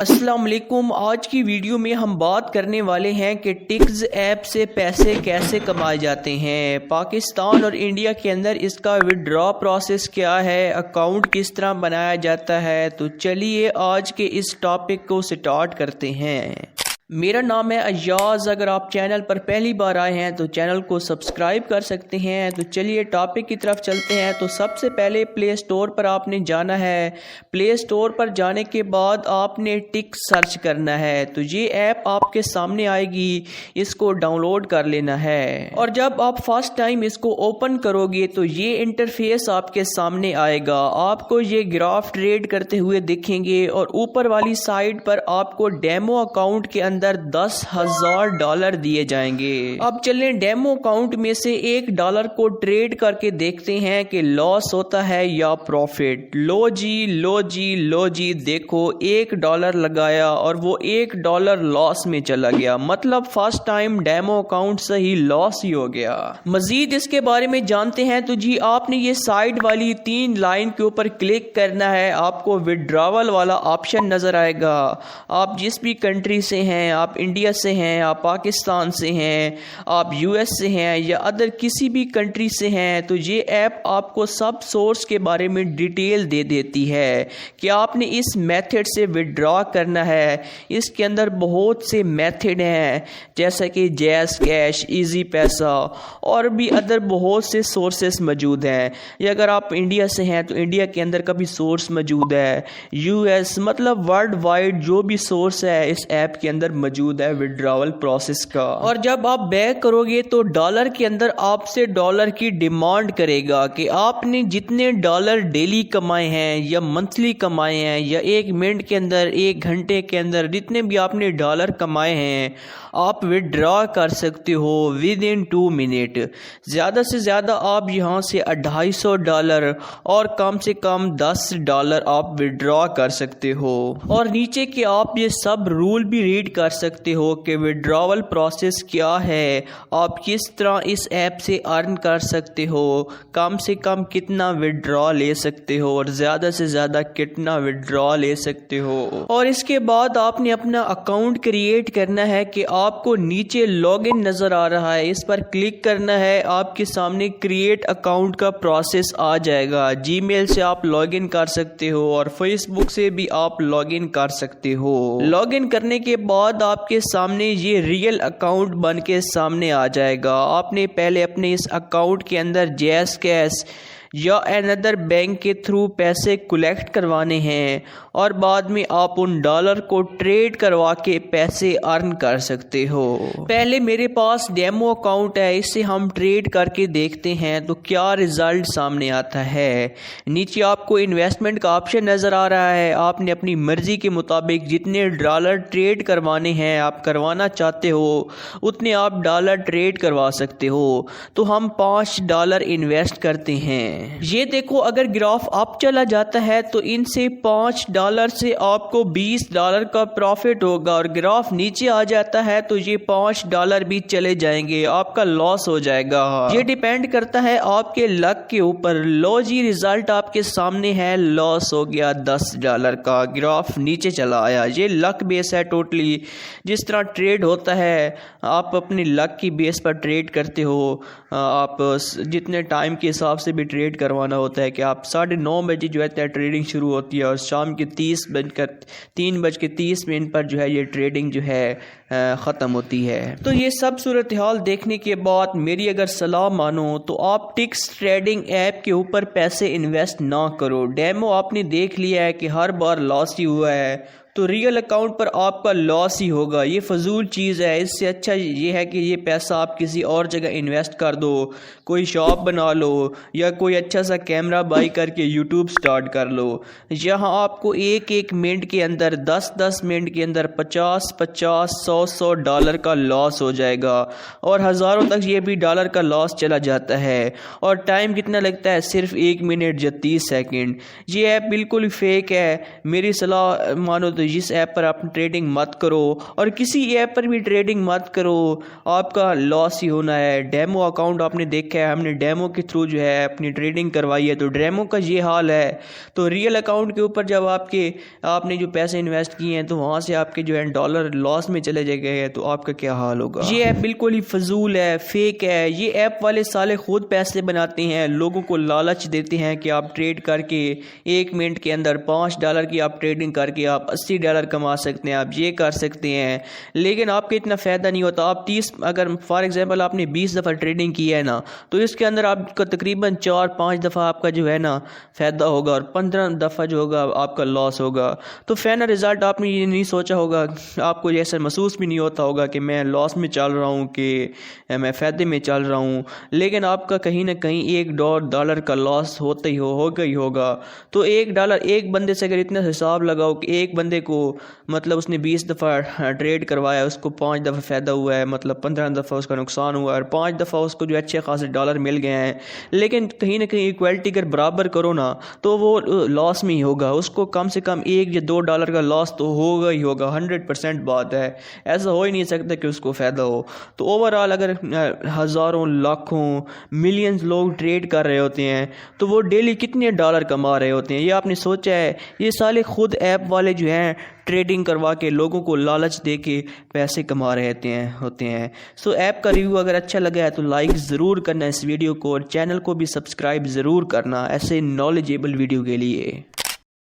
अस्सलाम वालेकुम। आज की वीडियो में हम बात करने वाले हैं कि टिक्स ऐप से पैसे कैसे कमाए जाते हैं। पाकिस्तान और इंडिया के अंदर इसका विड्रॉ प्रोसेस क्या है, अकाउंट किस तरह बनाया जाता है। तो चलिए आज के इस टॉपिक को स्टार्ट करते हैं। मेरा नाम है अयाज। अगर आप चैनल पर पहली बार आए हैं तो चैनल को सब्सक्राइब कर सकते हैं। तो चलिए टॉपिक की तरफ चलते हैं। तो सबसे पहले प्ले स्टोर पर आपने जाना है। प्ले स्टोर पर जाने के बाद आपने टिक्स सर्च करना है। तो ये ऐप आपके सामने आएगी, इसको डाउनलोड कर लेना है। और जब आप फर्स्ट टाइम इसको ओपन करोगे तो ये इंटरफेस आपके सामने आएगा। आपको ये ग्राफ ट्रेड करते हुए दिखेंगे और ऊपर वाली साइड पर आपको डेमो अकाउंट के अंदर $10,000 दिए जाएंगे। अब चलें डेमो अकाउंट में से $1 को ट्रेड करके देखते हैं कि लॉस होता है या प्रॉफिट। लो जी देखो $1 लगाया और वो $1 लॉस में चला गया। मतलब फर्स्ट टाइम डेमो अकाउंट से ही लॉस ही हो गया। मजीद इसके बारे में जानते हैं तो जी आपने ये साइड वाली 3 लाइन के ऊपर क्लिक करना है। आपको विड्रॉवल वाला ऑप्शन नजर आएगा। आप जिस भी कंट्री से हैं, आप इंडिया से हैं, आप पाकिस्तान से हैं, आप यूएस से हैं या अदर किसी भी कंट्री से हैं, तो ये ऐप आपको सब सोर्स के बारे में डिटेल दे देती है कि आपने इस मेथड से विड्रॉ करना है। इसके अंदर बहुत से मेथड हैं जैसा कि जैज़ कैश, इजी पैसा और भी अदर बहुत से सोर्सेस मौजूद हैं। या अगर आप इंडिया से हैं तो इंडिया के अंदर का भी सोर्स मौजूद है। यूएस मतलब वर्ल्ड वाइड जो भी सोर्स है इस ऐप के अंदर मौजूद है विड्रॉवल प्रोसेस का। और जब आप बैक करोगे तो डॉलर के अंदर आपसे डॉलर की डिमांड करेगा कि आपने जितने डॉलर डेली कमाए हैं या मंथली कमाए हैं या 1 मिनट के अंदर, 1 घंटे के अंदर, जितने भी आपने डॉलर कमाए हैं आप विड्रॉ कर सकते हो विद इन 2 मिनट। ज़्यादा से ज़्यादा आप यहाँ से $250 और कम से कम $10 आप विड्रॉ कर सकते हो। और नीचे के आप ये सब रूल भी रीड कर सकते हो कि विड्रॉवल प्रोसेस क्या है, आप किस तरह इस ऐप से अर्न कर सकते हो, कम से कम कितना विड्रॉ ले सकते हो और ज़्यादा से ज़्यादा कितना विड्रॉ ले सकते हो। और इसके बाद आपने अपना अकाउंट क्रिएट करना है कि आपको नीचे लॉगिन नज़र आ रहा है, इस पर क्लिक करना है। आपके सामने क्रिएट अकाउंट का प्रोसेस आ जाएगा। जीमेल से आप लॉगिन कर सकते हो और फेसबुक से भी आप लॉगिन कर सकते हो। लॉगिन करने के बाद आपके सामने ये रियल अकाउंट बन के सामने आ जाएगा। आपने पहले अपने इस अकाउंट के अंदर जैज़ कैश या अनदर बैंक के थ्रू पैसे कलेक्ट करवाने हैं और बाद में आप उन डॉलर को ट्रेड करवा के पैसे अर्न कर सकते हो। पहले मेरे पास डेमो अकाउंट है, इससे हम ट्रेड करके देखते हैं तो क्या रिजल्ट सामने आता है। नीचे आपको इन्वेस्टमेंट का ऑप्शन नज़र आ रहा है। आपने अपनी मर्जी के मुताबिक जितने डॉलर ट्रेड करवाने हैं, आप करवाना चाहते हो उतने आप डॉलर ट्रेड करवा सकते हो। तो हम $5 इन्वेस्ट करते हैं। ये देखो अगर ग्राफ अप चला जाता है तो इनसे $5 से आपको $20 का प्रॉफिट होगा और ग्राफ नीचे आ जाता है तो ये $5 भी चले जाएंगे, आपका लॉस हो जाएगा। ये डिपेंड करता है आपके लक के ऊपर। लो जी रिजल्ट आपके सामने है, लॉस हो गया $10 का, ग्राफ नीचे चला आया। ये लक बेस है टोटली। जिस तरह ट्रेड होता है आप अपनी लक की बेस पर ट्रेड करते हो। आप जितने टाइम के हिसाब से भी ट्रेड करवाना होता है कि आप 9:30 बजे जो है ट्रेडिंग शुरू होती है और शाम के 3:30 पर जो है ये ट्रेडिंग जो है ख़त्म होती है। तो ये सब सूरत हाल देखने के बाद मेरी अगर सलाह मानो तो आप टिक्स ट्रेडिंग ऐप के ऊपर पैसे इन्वेस्ट ना करो। डेमो आपने देख लिया है कि हर बार लॉस ही हुआ है, तो रियल अकाउंट पर आपका लॉस ही होगा। ये फजूल चीज़ है। इससे अच्छा ये है कि ये पैसा आप किसी और जगह इन्वेस्ट कर दो, कोई शॉप बना लो या कोई अच्छा सा कैमरा बाई करके यूट्यूब स्टार्ट कर लो। यहाँ आपको 1-1 मिनट के अंदर, 10-10 मिनट के अंदर $50-50, $100 का लॉस हो जाएगा और हज़ारों तक ये भी डॉलर का लॉस चला जाता है। और टाइम कितना लगता है? सिर्फ 1 मिनट या 30 सेकेंड। ये ऐप बिल्कुल फेक है। मेरी सलाह मानो तो जिस ऐप पर आप ट्रेडिंग मत करो और किसी ऐप पर भी ट्रेडिंग मत करो, आपका लॉस ही होना है। डेमो अकाउंट आपने देखा है, हमने डेमो के थ्रू जो है अपनी ट्रेडिंग करवाई है, तो डेमो का ये हाल है। तो रियल अकाउंट के ऊपर जब आपने जो पैसे इन्वेस्ट किए हैं तो वहाँ से आपके जो है डॉलर लॉस में चले गए तो आपका क्या हाल होगा। ये ऐप बिल्कुल ही फजूल है, फेक है। ये ऐप वाले साले खुद पैसे बनाते हैं, लोगों को लालच देते हैं कि आप ट्रेड करके 1 मिनट के अंदर $5 की आप ट्रेडिंग करके आप $80 कमा सकते हैं, आप ये कर सकते हैं। लेकिन आपके इतना फ़ायदा नहीं होता। आप 30 अगर फॉर एग्जांपल आपने 20 दफ़ा ट्रेडिंग की है ना, तो इसके अंदर आपका तकरीबन 4-5 दफ़ा आपका जो है ना फ़ायदा होगा और 15 दफ़ा जो होगा आपका लॉस होगा। तो फाइनल रिज़ल्ट आपने ये नहीं सोचा होगा, आपको ऐसा महसूस भी नहीं होता होगा कि मैं लॉस में चल रहा हूँ कि मैं फ़ायदे में चल रहा हूँ, लेकिन आपका कहीं ना कहीं $1 का लॉस होता ही होगा ही होगा। तो $1 एक बंदे से अगर इतना हिसाब लगाओ कि एक बंदे को मतलब उसने 20 दफ़ा ट्रेड करवाया, उसको 5 दफ़ा फ़ायदा हुआ है, मतलब 15 दफ़ा उसका नुकसान हुआ है और 5 दफ़ा उसको जो अच्छे खासे डॉलर मिल गए हैं। लेकिन कहीं ना कहीं इक्वलिटी अगर बराबर करो ना तो वो लॉस में ही होगा, उसको कम से कम $1 या $2 का लॉस तो होगा ही होगा। 100% बात है, ऐसा हो ही नहीं सकता कि उसको फ़ायदा हो। तो ओवरऑल अगर हज़ारों लाखों मिलियंस लोग ट्रेड कर रहे होते हैं तो वो डेली कितने डॉलर कमा रहे होते हैं, ये आपने सोचा है? ये साले खुद ऐप वाले जो हैं ट्रेडिंग करवा के लोगों को लालच दे के पैसे कमा रहे होते हैं। सो ऐप का रिव्यू अगर अच्छा लगा है तो लाइक ज़रूर करना इस वीडियो को और चैनल को भी सब्सक्राइब ज़रूर करना ऐसे नॉलेजेबल वीडियो के लिए।